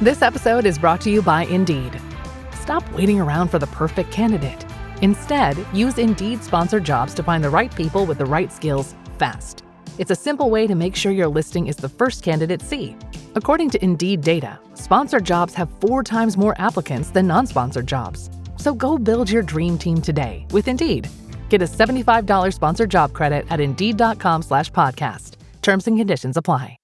This episode is brought to you by Indeed. Stop waiting around for the perfect candidate. Instead, use Indeed sponsored jobs to find the right people with the right skills fast. It's a simple way to make sure your listing is the first candidates see. According to Indeed data, sponsored jobs have 4 times more applicants than non-sponsored jobs. So go build your dream team today with Indeed. Get a $75 sponsored job credit at Indeed.com/podcast. Terms and conditions apply.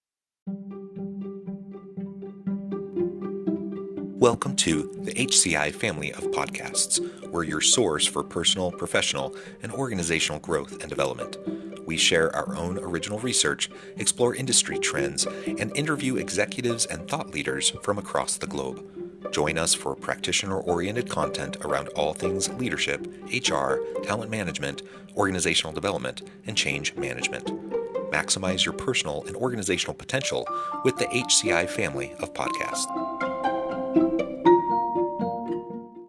Welcome to the HCI family of podcasts. We're your source for personal, professional, and organizational growth and development. We share our own original research, explore industry trends, and interview executives and thought leaders from across the globe. Join us for practitioner-oriented content around all things leadership, HR, talent management, organizational development, and change management. Maximize your personal and organizational potential with the HCI family of podcasts.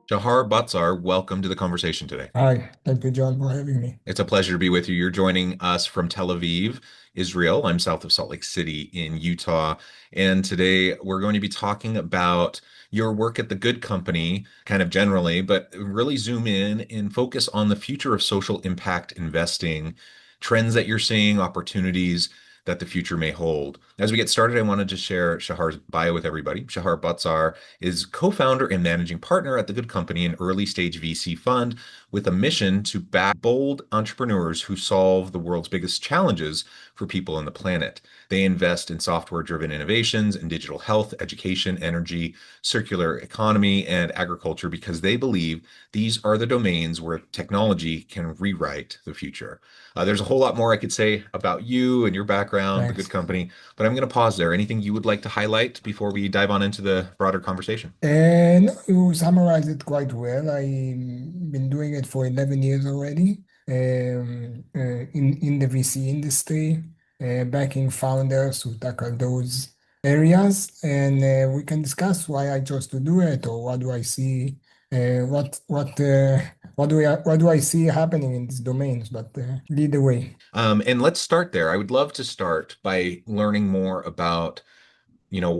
Shahar Botzer, welcome to the conversation today. Hi, thank you, John, for having me. It's a pleasure to be with you. You're joining us from Tel Aviv, Israel. I'm south of Salt Lake City in Utah. And today we're going to be talking about your work at the Good Company, kind of generally, but really zoom in and focus on the future of social impact investing, trends that you're seeing, opportunities that the future may hold. As we get started, I wanted to share Shahar's bio with everybody. Shahar Botzer is co-founder and managing partner at the Good Company, an early-stage VC fund with a mission to back bold entrepreneurs who solve the world's biggest challenges for people on the planet. They invest in software-driven innovations in digital health, education, energy, circular economy, and agriculture because they believe these are the domains where technology can rewrite the future. There's a whole lot more I could say about you and your background, Thanks. the Good Company, but I'm going to pause there. Anything you would like to highlight before we dive on into the broader conversation? And you summarized it quite well. I've been doing it for 11 years already in the VC industry, backing founders who tackle those areas. And we can discuss why I chose to do it or what do I see, what do I see happening in these domains, but lead the way. And let's start there. I would love to start by learning more about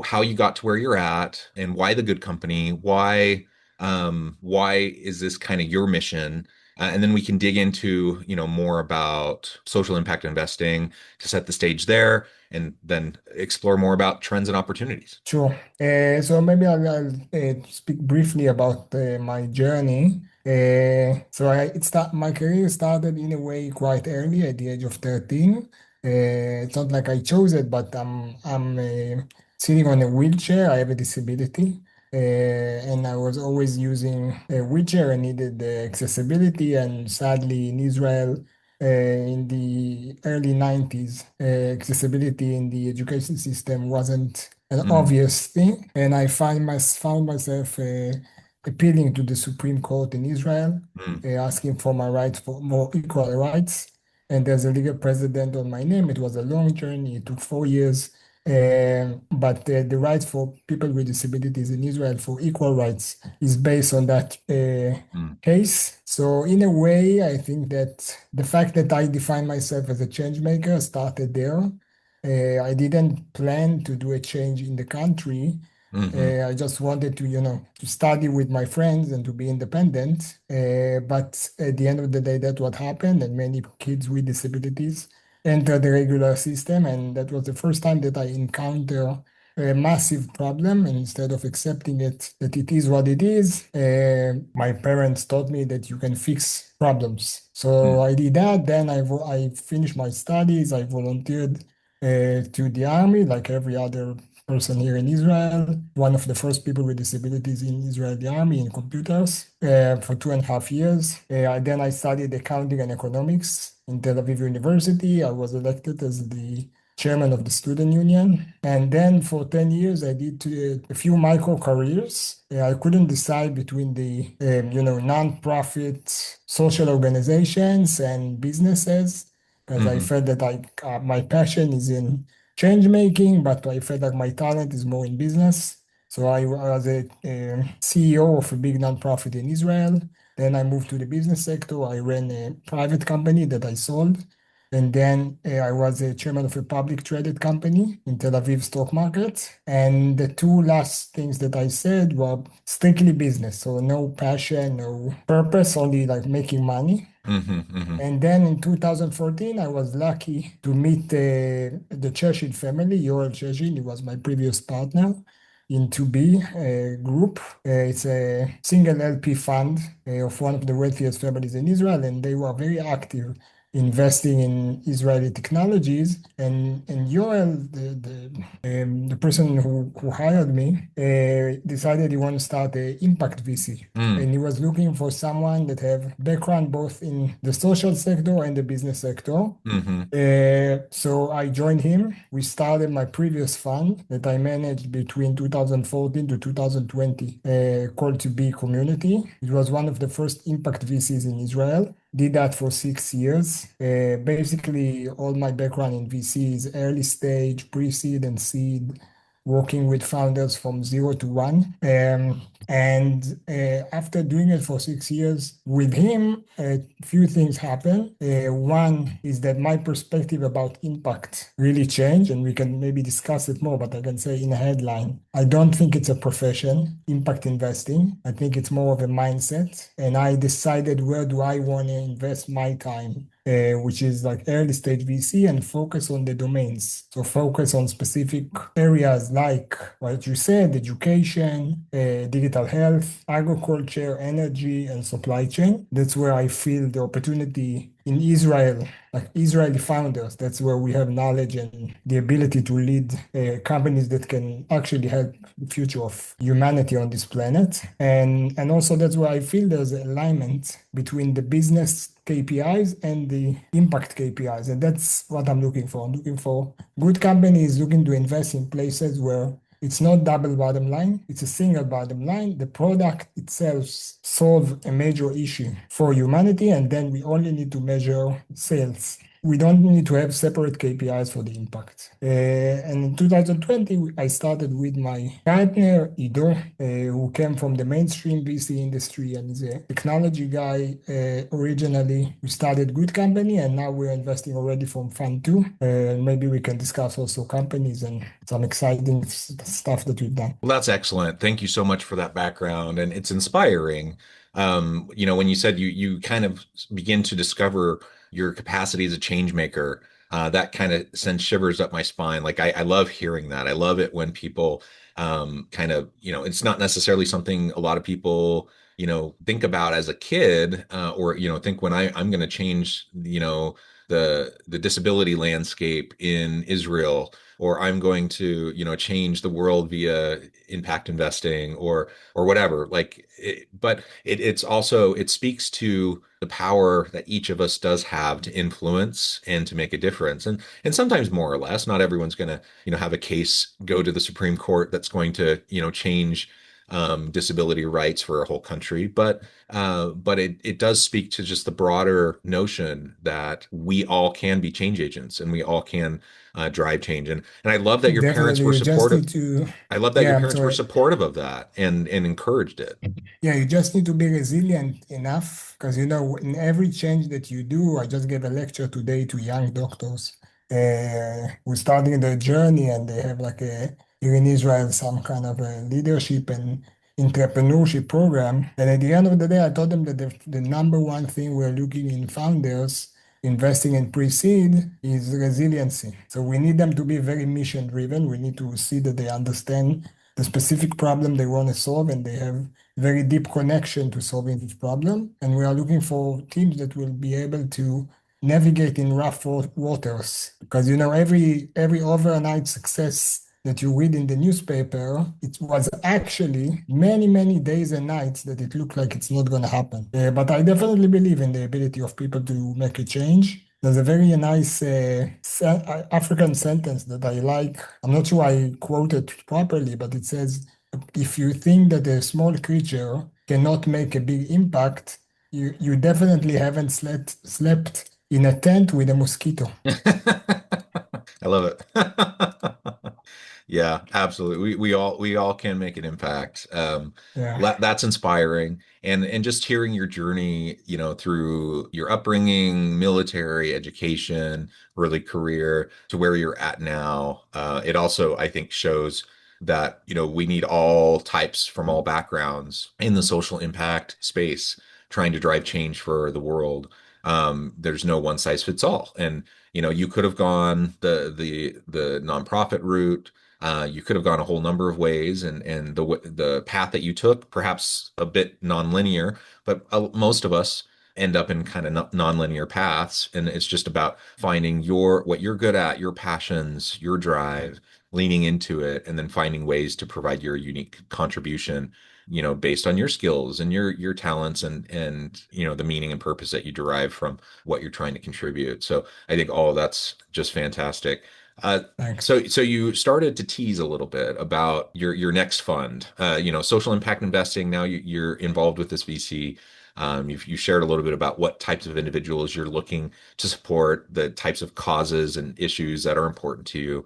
how you got to where you're at and why the Good Company, why is this kind of your mission? And then we can dig into, more about social impact investing to set the stage there and then explore more about trends and opportunities. Sure. So maybe I'll speak briefly about my journey. My career started in a way quite early at the age of 13. It's not like I chose it, but I'm sitting on a wheelchair. I have a disability. And I was always using a wheelchair and needed accessibility. And sadly, in Israel, in the early 90s, accessibility in the education system wasn't an obvious thing. And I found myself appealing to the Supreme Court in Israel, asking for my rights, for more equal rights. And there's a legal precedent on my name. It was a long journey. It took 4 years. But the rights for people with disabilities in Israel for equal rights is based on that case. So in a way, I think that the fact that I define myself as a change maker started there. I didn't plan to do a change in the country. I just wanted to study with my friends and to be independent. But at the end of the day, that's what happened, and many kids with disabilities enter the regular system, and that was the first time that I encounter a massive problem. And instead of accepting it, that it is what it is, my parents taught me that you can fix problems. So I did that. Then I finished my studies. I volunteered to the army, like every other person here in Israel, one of the first people with disabilities in Israel, the army in computers, for 2.5 years. Then I studied accounting and economics in Tel Aviv University. I was elected as the chairman of the student union. And then for 10 years, I did a few micro careers. I couldn't decide between the, nonprofit social organizations and businesses, because I felt that my passion is in change making, but I felt like my talent is more in business. So I was a CEO of a big nonprofit in Israel. Then I moved to the business sector. I ran a private company that I sold. And then I was a chairman of a public traded company in Tel Aviv stock market. And the two last things that I said were strictly business. So no passion, no purpose, only like making money. Hmm. Hmm. And then in 2014, I was lucky to meet the Cheshire family, Yoel Cheshire. He was my previous partner in 2B group. It's a single LP fund of one of the wealthiest families in Israel, and they were very active investing in Israeli technologies. And Yoel, the person who hired me, decided he wanted to start a impact VC. Mm. And he was looking for someone that have background both in the social sector and the business sector. Hmm. So I joined him. We started my previous fund that I managed between 2014 to 2020, called To Be Community. It was one of the first impact VCs in Israel. Did that for 6 years. Basically, all my background in VC is early stage, pre-seed and seed, working with founders from 0 to 1. And after doing it for 6 years with him, a few things happened. One is that my perspective about impact really changed, and we can maybe discuss it more, but I can say in a headline, I don't think it's a profession, impact investing. I think it's more of a mindset. And I decided where do I want to invest my time, which is like early stage VC, and focus on the domains. So focus on specific areas like what you said, education, digital health, agriculture, energy, and supply chain. That's where I feel the opportunity in Israel, like Israeli founders. That's where we have knowledge and the ability to lead companies that can actually help the future of humanity on this planet. And also that's where I feel there's alignment between the business KPIs and the impact KPIs. And that's what I'm looking for. I'm looking for good companies looking to invest in places where it's not double bottom line, it's a single bottom line. The product itself solves a major issue for humanity, and then we only need to measure sales. We don't need to have separate KPIs for the impact. And in 2020, I started with my partner, Ido, who came from the mainstream VC industry and is a technology guy originally. We started Good Company, and now we're investing already from Fund 2. Maybe we can discuss also companies and some exciting stuff that we've done. Well, that's excellent. Thank you so much for that background, and it's inspiring. When you said you kind of begin to discover your capacity as a change maker, that kind of sends shivers up my spine. Like I love hearing that. I love it when people kind of, it's not necessarily something a lot of people, think about as a kid, or think when I'm going to change, the disability landscape in Israel, or I'm going to, change the world via impact investing or whatever. It's also, it speaks to the power that each of us does have to influence and to make a difference. And sometimes more or less, not everyone's going to, have a case go to the Supreme Court that's going to, change disability rights for a whole country, but it does speak to just the broader notion that we all can be change agents and we all can drive change. And I love that your parents Definitely, were you just supportive. need to, I love that your yeah, parents were so supportive of that and encouraged it. yeah, you just need to be resilient enough because in every change that you do, I just gave a lecture today to young doctors who's starting their journey, and they have like here in Israel some kind of a leadership and entrepreneurship program. And at the end of the day, I told them that the number one thing we're looking in founders investing in pre-seed is resiliency. So we need them to be very mission driven. We need to see that they understand the specific problem they want to solve, and they have very deep connection to solving this problem. And we are looking for teams that will be able to navigate in rough waters. Because every overnight success that you read in the newspaper, it was actually many, many days and nights that it looked like it's not going to happen. But I definitely believe in the ability of people to make a change. There's a very nice African sentence that I like. I'm not sure I quote it properly, but it says, if you think that a small creature cannot make a big impact, you definitely haven't slept in a tent with a mosquito. I love it. Yeah, absolutely. We all can make an impact. Yeah, That's inspiring, and just hearing your journey, through your upbringing, military education, early career to where you're at now. It also, I think, shows that we need all types from all backgrounds in the social impact space, trying to drive change for the world. There's no one size fits all, and you could have gone the nonprofit route. You could have gone a whole number of ways, and the path that you took, perhaps a bit nonlinear, but most of us end up in kind of nonlinear paths, and it's just about finding what you're good at, your passions, your drive, leaning into it, and then finding ways to provide your unique contribution, based on your skills and your talents and the meaning and purpose that you derive from what you're trying to contribute. So I think all of that's just fantastic. Uh, thanks. so you started to tease a little bit about your next fund, social impact investing. Now you're involved with this VC. You shared a little bit about what types of individuals you're looking to support, the types of causes and issues that are important to you.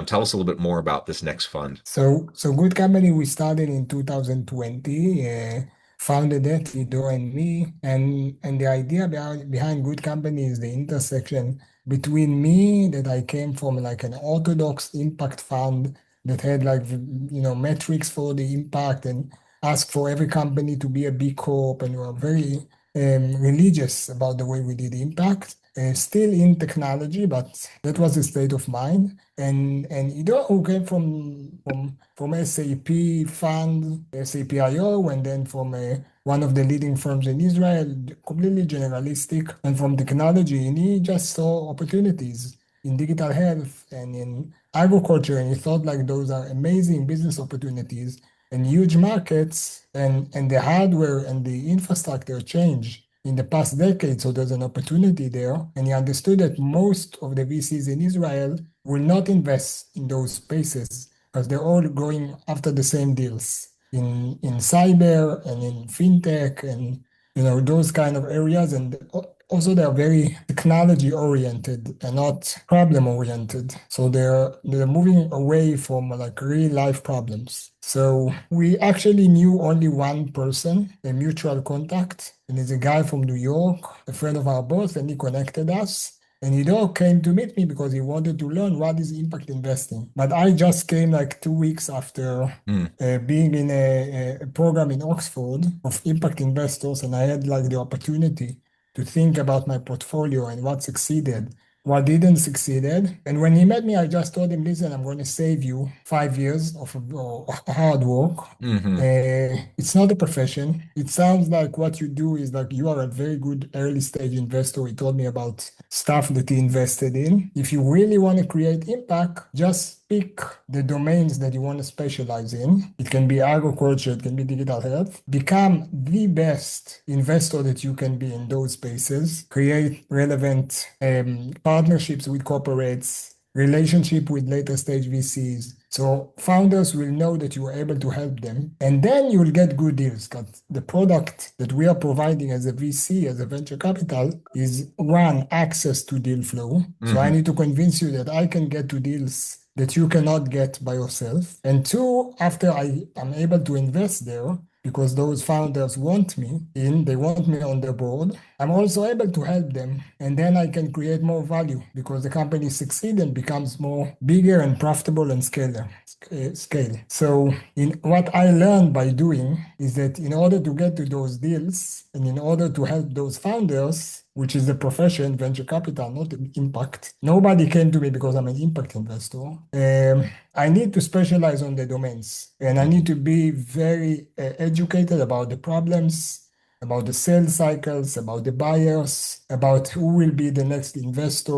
Tell us a little bit more about this next fund. So Good Company, we started in 2020, founded it, Ido and me. And the idea behind Good Company is the intersection between me, that I came from like an orthodox impact fund that had like, metrics for the impact and asked for every company to be a B Corp, and we were very religious about the way we did impact. Still in technology, but that was the state of mind. And Ido, who came from SAP fund, SAP IO, and then from one of the leading firms in Israel, completely generalistic, and from technology, and he just saw opportunities in digital health and in agriculture, and he thought like those are amazing business opportunities and huge markets, and the hardware and the infrastructure change in the past decade. So there's an opportunity there. And he understood that most of the VCs in Israel will not invest in those spaces because they're all going after the same deals in cyber and in fintech and those kind of areas. And also they're very technology oriented and not problem oriented. So they're moving away from like real life problems. So we actually knew only one person, a mutual contact, and it's a guy from New York, a friend of our boss, and he connected us. And he though came to meet me because he wanted to learn what is impact investing. But I just came like 2 weeks after Hmm. being in a program in Oxford of impact investors, and I had like the opportunity to think about my portfolio and what succeeded, what didn't succeeded. And when he met me, I just told him, listen, I'm going to save you 5 years of hard work. Hmm. It's not a profession. It sounds like what you do is like you are a very good early stage investor. He told me about stuff that he invested in. If you really want to create impact, just pick the domains that you want to specialize in. It can be agriculture, it can be digital health. Become the best investor that you can be in those spaces. Create relevant partnerships with corporates, relationship with later stage VCs. So founders will know that you are able to help them, and then you will get good deals. Because the product that we are providing as a VC, as a venture capital, is one, access to deal flow. So I Hmm. need to convince you that I can get to deals that you cannot get by yourself. And two, after I am able to invest there, because those founders want me in, they want me on the board. I'm also able to help them, and then I can create more value because the company succeeds and becomes more bigger and profitable and scale. So in what I learned by doing is that in order to get to those deals and in order to help those founders, which is the profession, venture capital, not impact. Nobody came to me because I'm an impact investor. I need to specialize on the domains, and I need to be very educated about the problems, about the sales cycles, about the buyers, about who will be the next investor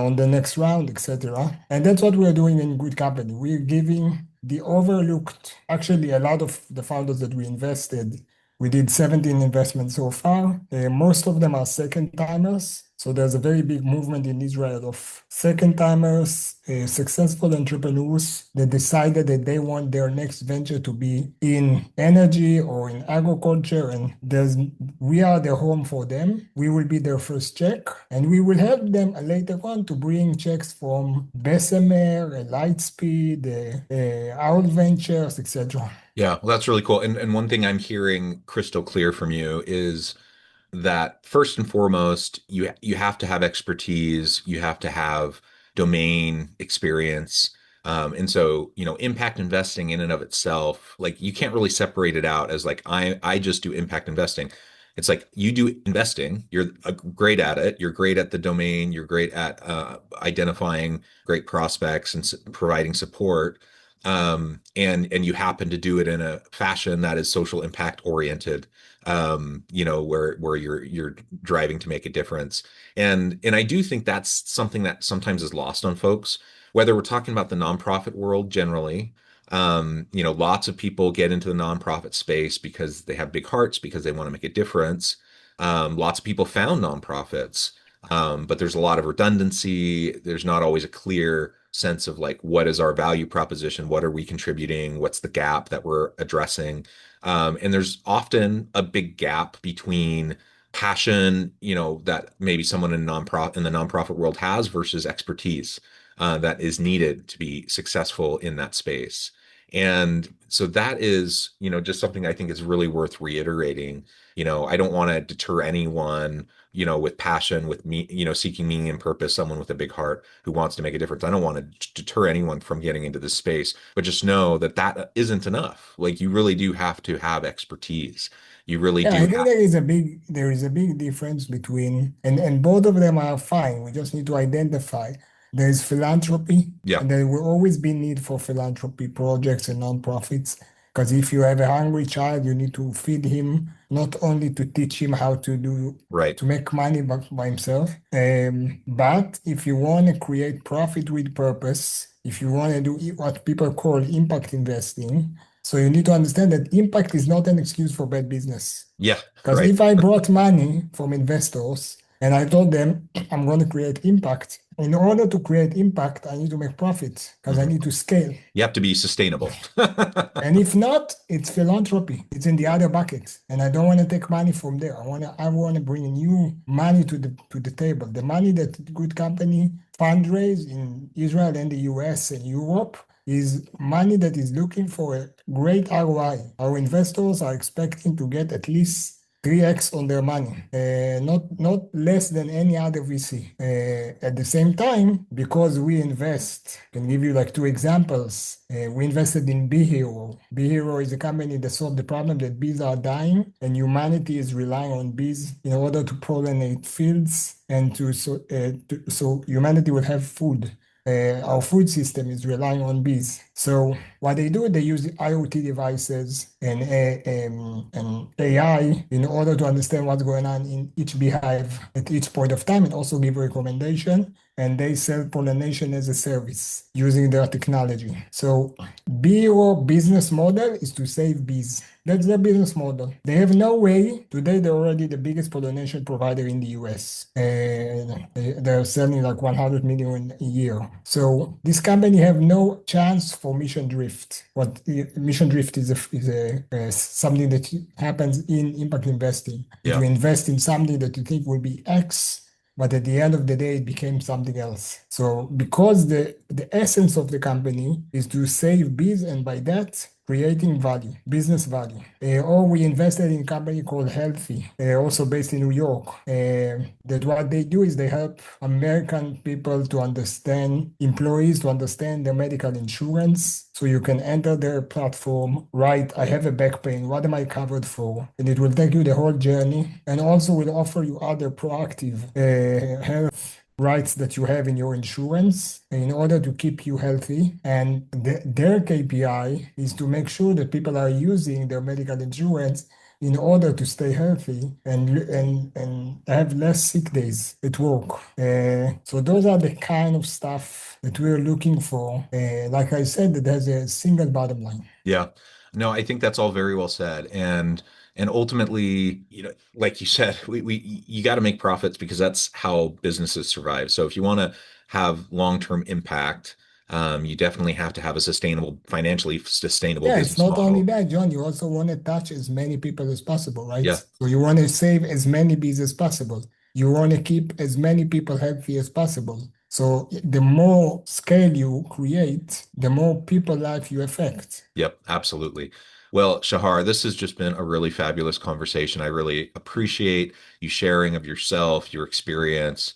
on the next round, etc. And that's what we're doing in Good Company. We're giving the overlooked, actually, a lot of the founders that we invested. We did 17 investments so far. Most of them are second timers. So there's a very big movement in Israel of second timers, successful entrepreneurs that decided that they want their next venture to be in energy or in agriculture, and we are the home for them. We will be their first check, and we will help them later on to bring checks from Bessemer, Lightspeed, Owl Ventures, etc. Yeah, well, that's really cool. And one thing I'm hearing crystal clear from you is that first and foremost, you have to have expertise, you have to have domain experience. And so, impact investing in and of itself, like you can't really separate it out as like I just do impact investing. It's like you do investing, you're great at it, you're great at the domain, you're great at identifying great prospects and providing support. And you happen to do it in a fashion that is social impact oriented, where you're driving to make a difference. And I do think that's something that sometimes is lost on folks, whether we're talking about the nonprofit world generally. Lots of people get into the nonprofit space because they have big hearts, because they want to make a difference. Lots of people found nonprofits, but there's a lot of redundancy. There's not always a clear sense of like, what is our value proposition? What are we contributing? What's the gap that we're addressing? And there's often a big gap between passion, that maybe someone in the nonprofit world has versus expertise that is needed to be successful in that space. And so that is, just something I think is really worth reiterating. I don't want to deter anyone, with passion, with me, seeking meaning and purpose, someone with a big heart who wants to make a difference. I don't want to deter anyone from getting into this space, but just know that that isn't enough. Like you really do have to have expertise. You really Yeah, do I think have, there is a big difference between, and both of them are fine. We just need to identify. There is philanthropy, yeah, and there will always be need for philanthropy projects and nonprofits. Because if you have a hungry child, you need to feed him, not only to teach him how right. to make money by himself. But if you want to create profit with purpose, if you want to do what people call impact investing, so you need to understand that impact is not an excuse for bad business. Yeah, Because right. if I brought money from investors and I told them I'm going to create impact, in order to create impact, I need to make profit because I Mhm. need to scale. You have to be sustainable. And if not, it's philanthropy. It's in the other bucket. And I don't want to take money from there. I want to bring new money to the table. The money that good company fundraise in Israel and the US and Europe is money that is looking for a great ROI. Our investors are expecting to get at least 3x on their money, not less than any other VC. At the same time, because we invest, I can give you like two examples. We invested in Bee Hero. Bee Hero is a company that solved the problem that bees are dying, and humanity is relying on bees in order to pollinate fields and so humanity will have food. Our food system is relying on bees. So what they do, they use the IoT devices and AI in order to understand what's going on in each beehive at each point of time and also give recommendation. And they sell pollination as a service using their technology. So Bee business model is to save bees. That's their business model. They have no way. Today, they're already the biggest pollination provider in the US. And they're selling like 100 million a year. So this company have no chance for mission drift. What mission drift is something that happens in impact investing. That Yeah. you invest in something that you think will be X, but at the end of the day, it became something else. So because the essence of the company is to save bees, and by that, creating value, business value. Or we invested in a company called Healthy, also based in New York. That what they do is they help American people to understand, employees to understand their medical insurance. So you can enter their platform, right? I have a back pain. What am I covered for? And it will take you the whole journey and also will offer you other proactive health rights that you have in your insurance in order to keep you healthy. And their KPI is to make sure that people are using their medical insurance in order to stay healthy and have less sick days at work. So those are the kind of stuff that we're looking for. Like I said, that has a single bottom line. Yeah. No, I think that's all very well said. And And ultimately, like you said, you got to make profits because that's how businesses survive. So if you want to have long-term impact, you definitely have to have a financially sustainable Yeah, it's business not only model. that, John. You also want to touch as many people as possible, right? Yeah. So you want to save as many bees as possible. You want to keep as many people healthy as possible. So the more scale you create, the more people life you affect. Yep, absolutely. Well, Shahar, this has just been a really fabulous conversation. I really appreciate you sharing of yourself, your experience,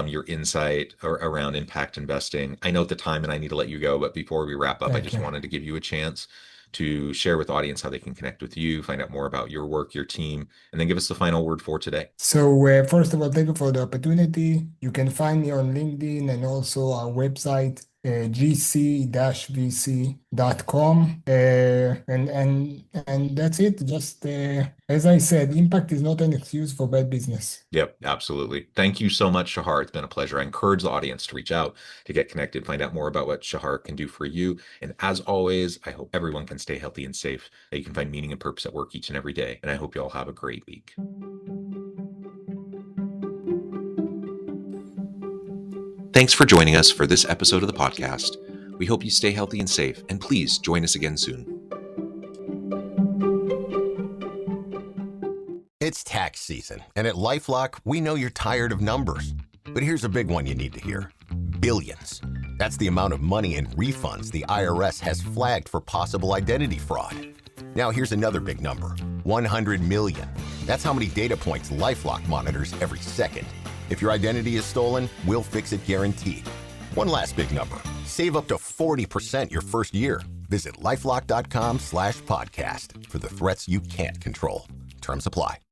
your insight around impact investing. I know at the time and I need to let you go, but before we wrap up, I Thank just you. wanted to give you a chance to share with the audience how they can connect with you, find out more about your work, your team, and then give us the final word for today. So first of all, thank you for the opportunity. You can find me on LinkedIn and also our website, gc-vc.com. And that's it. Just as I said, impact is not an excuse for bad business. Yep, absolutely. Thank you so much, Shahar. It's been a pleasure. I encourage the audience to reach out, to get connected, find out more about what Shahar can do for you. And as always, I hope everyone can stay healthy and safe, that you can find meaning and purpose at work each and every day. And I hope you all have a great week. Thanks for joining us for this episode of the podcast. We hope you stay healthy and safe, and please join us again soon. It's tax season, and at LifeLock, we know you're tired of numbers. But here's a big one you need to hear. Billions. That's the amount of money in refunds the IRS has flagged for possible identity fraud. Now here's another big number. 100 million. That's how many data points LifeLock monitors every second. If your identity is stolen, we'll fix it guaranteed. One last big number. Save up to 40% your first year. Visit LifeLock.com/podcast for the threats you can't control. Terms apply.